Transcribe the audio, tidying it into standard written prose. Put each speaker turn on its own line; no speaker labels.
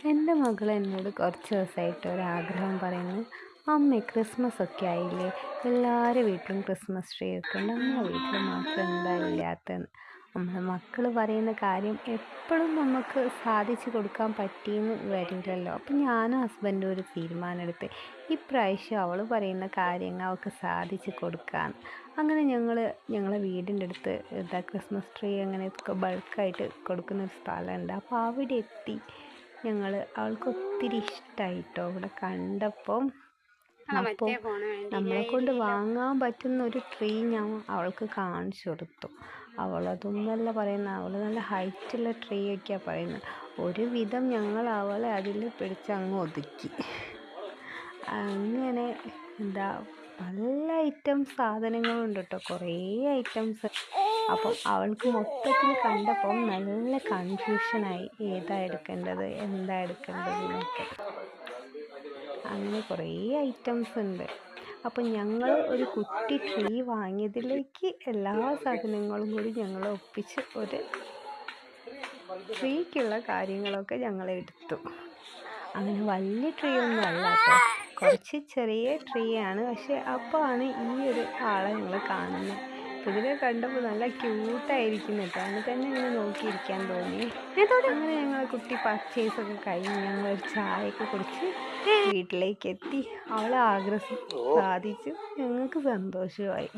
എൻ്റെ മകൾ എന്നോട് കുറച്ച് ദിവസമായിട്ട് ഒരാഗ്രഹം പറയുന്നു, അമ്മേ ക്രിസ്മസ് ഒക്കെ ആയില്ലേ, എല്ലാവരുടെ വീട്ടിലും ക്രിസ്മസ് ട്രീ ഒക്കെ ഉണ്ട്, നമ്മളെ വീട്ടിൽ മാത്രം എന്താ ഇല്ലാത്തതെന്ന്. നമ്മളെ മക്കൾ പറയുന്ന കാര്യം എപ്പോഴും നമുക്ക് സാധിച്ചു കൊടുക്കാൻ പറ്റിയെന്ന് വരില്ലല്ലോ. അപ്പം ഞാനും ഹസ്ബൻഡും ഒരു തീരുമാനമെടുത്ത് ഇപ്രാവശ്യം അവൾ പറയുന്ന കാര്യങ്ങൾ അവൾക്ക് സാധിച്ചു കൊടുക്കാൻ. അങ്ങനെ ഞങ്ങളെ വീടിൻ്റെ അടുത്ത് ക്രിസ്മസ് ട്രീ അങ്ങനെ ബൾക്കായിട്ട് കൊടുക്കുന്നൊരു സ്ഥലമുണ്ട്. അപ്പോൾ അവിടെ എത്തി അവൾക്ക് ഒത്തിരി ഇഷ്ടമായിട്ടോ അവിടെ കണ്ടപ്പം. അപ്പോൾ നമ്മളെ കൊണ്ട് വാങ്ങാൻ പറ്റുന്ന ഒരു ട്രീ ഞാൻ അവൾക്ക് കാണിച്ചു കൊടുത്തു. അവളതൊന്നല്ല പറയുന്നത്, അവൾ നല്ല ഹൈറ്റുള്ള ട്രീ ഒക്കെയാണ് പറയുന്നത്. ഒരുവിധം ഞങ്ങൾ അവളെ അതിൽ പിടിച്ചങ്ങ് ഒതുക്കി. അങ്ങനെ പല ഐറ്റംസ് സാധനങ്ങളുണ്ട് കേട്ടോ, കുറേ ഐറ്റംസ്. അപ്പം അവൾക്ക് മൊത്തത്തിൽ കണ്ടപ്പം നല്ല കൺഫ്യൂഷനായി, ഏതാ എടുക്കേണ്ടത് എന്താ എടുക്കേണ്ടതെന്നൊക്കെ. അങ്ങനെ കുറേ ഐറ്റംസ് ഉണ്ട്. അപ്പം ഞങ്ങൾ ഒരു കുട്ടി ട്രീ വാങ്ങിയതിലേക്ക് എല്ലാ സാധനങ്ങളും കൂടി ഞങ്ങൾ ഒപ്പിച്ച് ഒരു ട്രീക്കുള്ള കാര്യങ്ങളൊക്കെ ഞങ്ങൾ എടുത്തു. അങ്ങനെ വലിയ ട്രീ ഒന്നും അല്ല കേട്ടോ, കുറച്ച് ചെറിയ ട്രീ ആണ്. പക്ഷെ അപ്പോഴാണ് ഈ ഒരു ആളെ ഞങ്ങൾ കാണുന്നത്. ഇതിനെ കണ്ടപ്പോൾ നല്ല ക്യൂട്ടായിരിക്കുന്നു കേട്ടോ, അതിന് തന്നെ ഇങ്ങനെ നോക്കിയിരിക്കാൻ തോന്നി. അങ്ങനെ ഞങ്ങൾ കുട്ടി പർച്ചേസൊക്കെ കഴിഞ്ഞ് ഞങ്ങളൊരു ചായയൊക്കെ കുടിച്ച് വീട്ടിലേക്ക് എത്തി. അവളെ ആഗ്രഹം സാധിച്ചു, ഞങ്ങൾക്ക് സന്തോഷമായി.